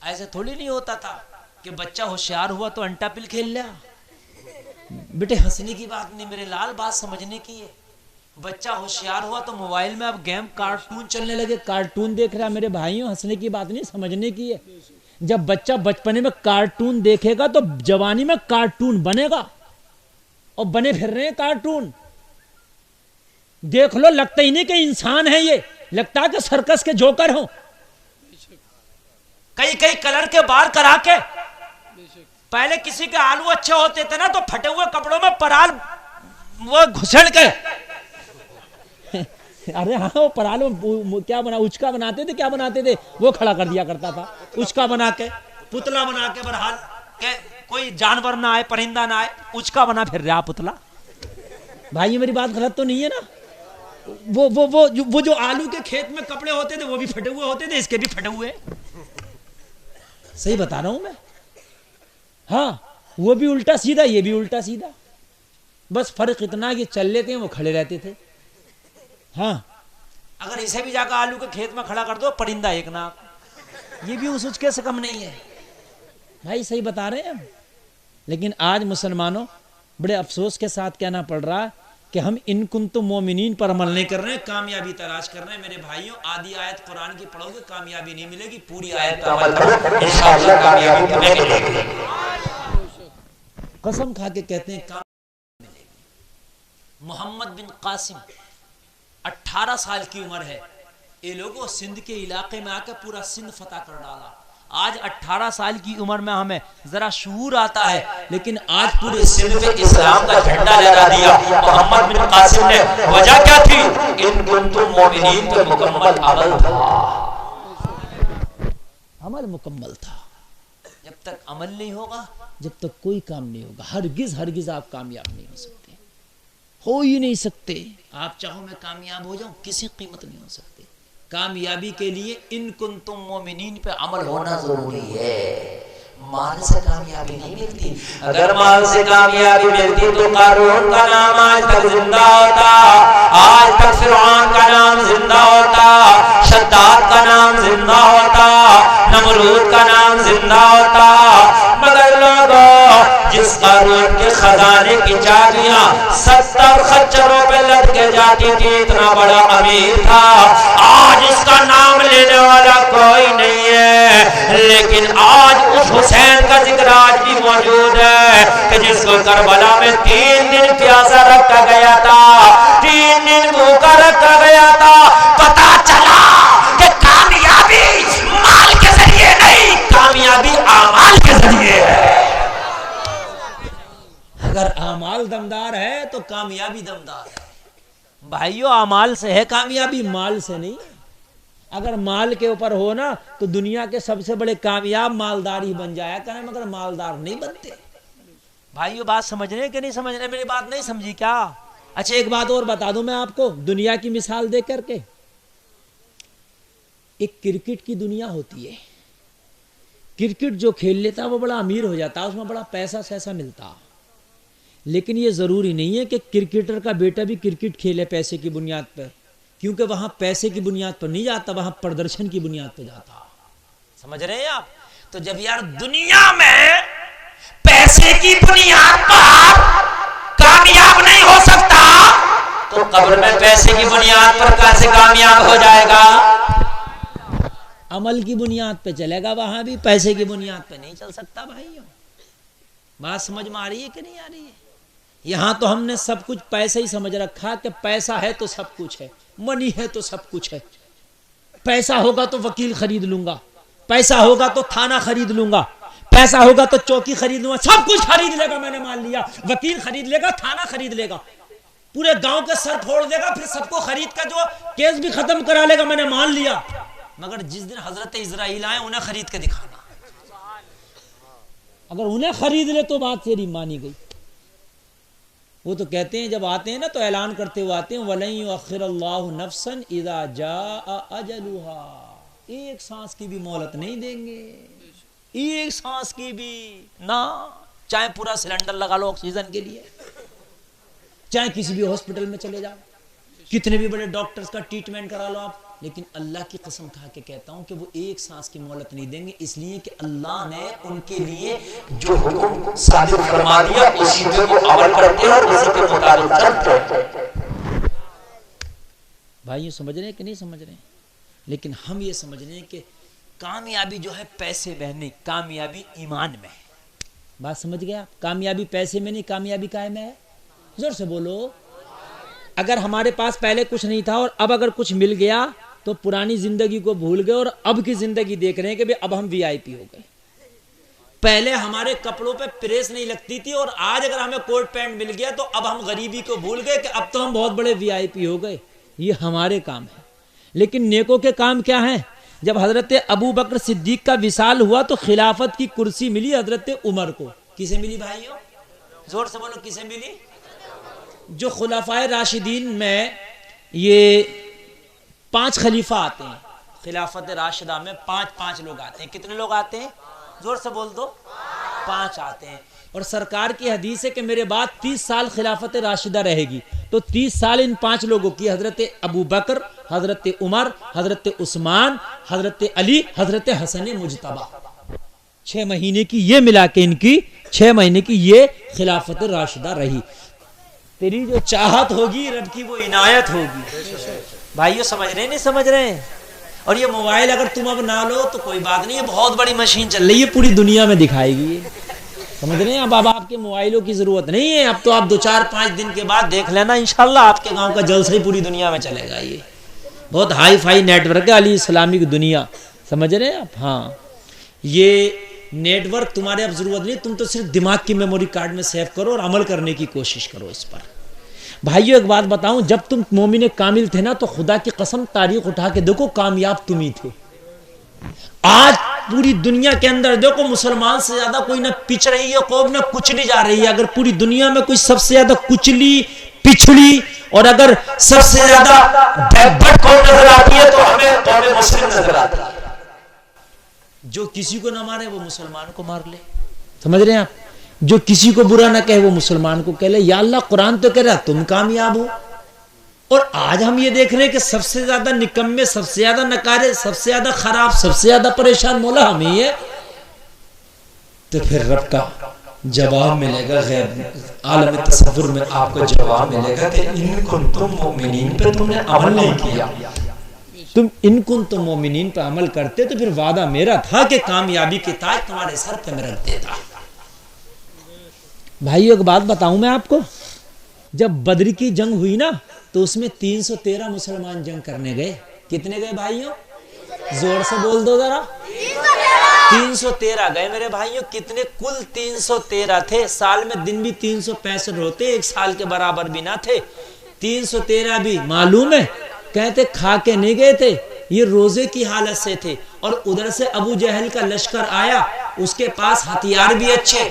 ایسے تھوڑی نہیں ہوتا تھا کہ بچہ ہوشیار ہوا تو انٹا پل کھیل لیا. بیٹے ہنسنے کی بات نہیں میرے لال، بات سمجھنے کی ہے. بچہ ہوشیار ہوا تو موبائل میں اب گیم کارٹون چلنے لگے، کارٹون دیکھ رہا. میرے بھائیوں ہنسنے کی بات نہیں سمجھنے کی ہے. جب بچہ بچپنے میں کارٹون دیکھے گا تو جوانی میں کارٹون بنے گا، اور بنے پھر رہے ہیں کارٹون. دیکھ لو لگتا ہی نہیں کہ انسان ہے، یہ لگتا ہے کہ سرکس کے جوکر ہوں. کئی کئی کلر کے بال کرا کے. پہلے کسی کے آلو اچھے ہوتے تھے نا تو پھٹے ہوئے کپڑوں میں پرال وہ گھسڑ کے ارے ہاں وہ پرال کیا بنا اچکا بناتے تھے، کیا بناتے تھے وہ کھڑا کر دیا کرتا تھا. اچکا بنا کے پتلا بنا کے برحال کہ کوئی جانور نہ آئے پرندہ نہ آئے اچکا بنا پھر رہا پتلا. بھائی میری بات غلط تو نہیں ہے نا؟ وہ جو آلو کے کھیت میں کپڑے ہوتے تھے وہ بھی پھٹے ہوئے ہوتے تھے، اس کے بھی پھٹے ہوئے. صحیح بتا رہا ہوں میں؟ ہاں وہ بھی الٹا سیدھا یہ بھی الٹا سیدھا، بس فرق اتنا کہ چل لیتے ہیں وہ کھڑے رہتے تھے. ہاں اگر اسے بھی جا کر آلو کے کھیت میں کھڑا کر دو پرندہ ایک ناک، یہ بھی اس اچکے سے کم نہیں ہے. بھائی صحیح بتا رہے ہیں ہم. لیکن آج مسلمانوں بڑے افسوس کے ساتھ کہنا پڑ رہا ہے کہ ہم ان کنتم مومنین پر عمل نہیں کر رہے ہیں، کامیابی تلاش کر رہے ہیں. میرے بھائیوں آدھی آیت قرآن کی پڑھو گے کامیابی نہیں ملے گی، پوری آیت پر عمل کرو انشاءاللہ کامیابی تمہیں ملے گی. قسم کھا کے کہتے ہیں کامیابی ملے گی. محمد بن قاسم 18 سال کی عمر ہے، یہ لوگوں سندھ کے علاقے میں آ کے پورا سندھ فتح کر ڈالا. آج 18 سال کی عمر میں ہمیں ذرا شعور آتا ہے، لیکن آج پورے سندھ میں اسلام کا جھنڈا لہرا دیا محمد بن قاسم نے. وجہ کیا تھی؟ ان کنتم مومنین پہ مکمل عمل تھا. عمل مکمل تھا. جب تک عمل نہیں ہوگا جب تک کوئی کام نہیں ہوگا. ہرگز آپ کامیاب نہیں ہو سکتے، ہو ہی نہیں سکتے. آپ چاہو میں کامیاب ہو جاؤں کسی قیمت نہیں ہو سکتے. کامیابی کے لیے ان کنتم مومنین پہ عمل ہونا ضروری ہے. مال سے کامیابی نہیں ملتی. اگر مال سے کامیابی ملتی تو قارون کا نام آج تک زندہ ہوتا، آج تک فرعون کا نام زندہ ہوتا، شداد کا نام زندہ ہوتا، نمرود کا نام زندہ ہوتا. مگر لوگوں جس قارون کے خزانے کی چابیاں 70 خچروں پہ لٹکے جاتی تھی اتنا بڑا امیر تھا، آج اس کا نام لینے والا کوئی نہیں ہے. لیکن آج اس حسین کا ذکر آج بھی موجود ہے کہ جس کو کربلا میں 3 دن پیاسا رکھا گیا تھا، 3 دن بھوکا رکھا گیا تھا. پتا چلا کہ کامیابی مال کے ذریعے نہیں، کامیابی اعمال کے ذریعے ہے. اگر اعمال دمدار ہے تو کامیابی دمدار ہے. بھائیو اعمال سے ہے کامیابی، مال سے نہیں. اگر مال کے اوپر ہو نا تو دنیا کے سب سے بڑے کامیاب مالدار ہی بن جایا کریں، مگر مالدار نہیں بنتے. بھائیو بات سمجھ رہے ہیں کہ نہیں سمجھ رہے؟ میری بات نہیں سمجھی کیا؟ اچھا ایک بات اور بتا دوں میں آپ کو دنیا کی مثال دے کر کے. ایک کرکٹ کی دنیا ہوتی ہے، کرکٹ جو کھیل لیتا وہ بڑا امیر ہو جاتا، اس میں بڑا پیسہ سیسا ملتا. لیکن یہ ضروری نہیں ہے کہ کرکٹر کا بیٹا بھی کرکٹ کھیلے پیسے کی بنیاد پر، کیونکہ وہاں پیسے کی بنیاد پر نہیں جاتا، وہاں پردرشن کی بنیاد پر جاتا. سمجھ رہے ہیں آپ؟ تو جب یار دنیا میں پیسے کی بنیاد پر کامیاب نہیں ہو سکتا تو قبر میں پیسے کی بنیاد پر کیسے کامیاب ہو جائے گا؟ عمل کی بنیاد پہ چلے گا، وہاں بھی پیسے کی بنیاد پہ نہیں چل سکتا. بھائیوں بات سمجھ میں آ رہی ہے کہ نہیں آ رہی ہے؟ یہاں تو ہم نے سب کچھ پیسے ہی سمجھ رکھا کہ پیسہ ہے تو سب کچھ ہے، منی ہے تو سب کچھ ہے. پیسہ ہوگا تو وکیل خرید لوں گا، پیسہ ہوگا تو تھانہ خرید لوں گا، پیسہ ہوگا تو چوکی خرید لوں گا، سب کچھ خرید لے گا. میں نے مان لیا وکیل خرید لے گا، تھانہ خرید لے گا، پورے گاؤں کے سر پھوڑ دے گا، پھر سب کو خرید کر جو کیس بھی ختم کرا لے گا. میں نے مان لیا. مگر جس دن حضرت اسرائیل آئے انہیں خرید کے دکھانا. اگر انہیں خرید لے تو بات تیری مانی گئی. وہ تو کہتے ہیں جب آتے ہیں نا تو اعلان کرتے ہوئے آتے ہیں وَلَن يُؤَخِّرَ اللَّهُ نَفْسًا إِذَا جَاءَ أَجَلُهَا. ایک سانس کی بھی مہلت نہیں دیں گے، ایک سانس کی بھی نہ. چاہے پورا سلنڈر لگا لو آکسیجن کے لیے، چاہے کسی بھی ہاسپٹل میں چلے جاؤ، کتنے بھی بڑے ڈاکٹرز کا ٹریٹمنٹ کرا لو آپ، لیکن اللہ کی قسم کھا کے کہتا ہوں کہ وہ ایک سانس کی مہلت نہیں دیں گے، اس لیے کہ اللہ نے ان کے لیے جو حکم صادر فرما دیا اسی پہ وہ عمل کرتے ہیں اور اسی کے مطابق چلتے ہیں۔ بھائیو سمجھ رہے ہیں کہ نہیں سمجھ رہے ہیں؟ لیکن ہم یہ سمجھ رہے ہیں کہ کامیابی جو ہے پیسے میں نہیں، کامیابی ایمان میں ہے۔ بات سمجھ گیا؟ کامیابی پیسے میں نہیں، کامیابی کائے میں ہے؟ زور سے بولو۔ اگر ہمارے پاس پہلے کچھ نہیں تھا اور اب اگر کچھ مل گیا تو پرانی زندگی کو بھول گئے اور اب کی زندگی دیکھ رہے ہیں کہ اب ہم وی آئی پی ہو گئے۔ پہلے ہمارے کپڑوں پہ پریس نہیں لگتی تھی اور آج اگر ہمیں کوٹ پینٹ مل گیا تو اب ہم غریبی کو بھول گئے کہ اب تو ہم بہت بڑے وی آئی پی ہو گئے۔ یہ ہمارے کام ہے، لیکن نیکوں کے کام کیا ہیں؟ جب حضرت ابو بکر صدیق کا وصال ہوا تو خلافت کی کرسی ملی حضرت عمر کو۔ کسے ملی بھائیو؟ زور سے بولو، کسے ملی؟ جو خلفائے راشدین میں یہ 5 خلیفہ آتے ہیں، خلافت راشدہ میں 5 لوگ آتے ہیں۔ کتنے لوگ آتے ہیں؟ زور سے بول دو۔ 5 آتے ہیں، اور سرکار کی حدیث ہے کہ میرے بعد 30 سال خلافت راشدہ رہے گی، تو 30 سال ان 5 لوگوں کی، حضرت ابو بکر، حضرت عمر، حضرت عثمان، حضرت علی، حضرت حسن مجتبی، 6 مہینے کی یہ ملا کے ان کی 6 مہینے کی یہ خلافت راشدہ رہی۔ تیری جو چاہت ہوگی رب کی وہ عنایت ہوگی۔ بھائیو سمجھ رہے ہیں نہیں سمجھ رہے ہیں؟ اور یہ موبائل اگر تم اب نہ لو تو کوئی بات نہیں، یہ بہت بڑی مشین چل رہی ہے، پوری دنیا میں دکھائے گی۔ سمجھ رہے ہیں؟ اب آپ کے موبائلوں کی ضرورت نہیں ہے، اب تو آپ 2-4-5 دن کے بعد دیکھ لینا، انشاءاللہ آپ کے گاؤں کا جلسہ ہی پوری دنیا میں چلے گا۔ یہ بہت ہائی فائی نیٹ ورک ہے، علی اسلامک دنیا، سمجھ رہے ہیں آپ؟ ہاں، یہ نیٹ ورک تمہارے اب ضرورت نہیں، تم تو صرف دماغ کی میموری کارڈ میں سیو کرو اور عمل کرنے کی کوشش کرو اس پر۔ بھائیو ایک بات بتاؤں، جب تم مومن کامل تھے نا تو خدا کی قسم تاریخ اٹھا کے دیکھو کامیاب تم ہی تھے۔ آج پوری دنیا کے اندر دیکھو مسلمان سے زیادہ کوئی نہ پچھ رہی ہے قوم، نہ کچلی جا رہی ہے۔ اگر پوری دنیا میں کوئی سب سے زیادہ کچلی، پچھڑی اور اگر سب سے زیادہ بیکورڈ قوم نظر آتی ہے تو ہمیں قوم مسلم نظر آتی ہے۔ جو کسی کو نہ مارے وہ مسلمان کو مار لے، سمجھ رہے ہیں آپ؟ جو کسی کو برا نہ کہے وہ مسلمان کو کہہ لے۔ یا اللہ قرآن تو کہہ رہا تم کامیاب ہو، اور آج ہم یہ دیکھ رہے ہیں کہ سب سے زیادہ نکمے، سب سے زیادہ نکارے، سب سے زیادہ خراب، سب سے زیادہ پریشان مولا ہم ہی ہے۔ تو پھر رب کا جواب ملے گا، غیب عالم تصور میں آپ کو جواب ملے گا کہ ان کنتم مومنین پہ تم نے عمل نہیں کیا۔ تم ان کنتم مومنین پہ عمل کرتے تو پھر وعدہ میرا تھا کہ کامیابی کے تاج تمہارے سر پہ میں رکھ دیتا۔ بھائیو ایک بات بتاؤں میں آپ کو، جب بدر کی جنگ ہوئی نا تو اس میں 313 مسلمان جنگ کرنے گئے۔ کتنے گئے بھائیو؟ زور سے بول دو ذرا۔ 313 گئے میرے بھائیو۔ کتنے؟ کل 313 تھے۔ سال میں دن بھی 365 ہوتے، ایک سال کے برابر بھی نہ تھے۔ 313 بھی معلوم ہے کہتے کھا کے نہیں گئے تھے، یہ روزے کی حالت سے تھے، اور ادھر سے ابو جہل کا لشکر آیا، اس کے پاس ہتھیار بھی اچھے،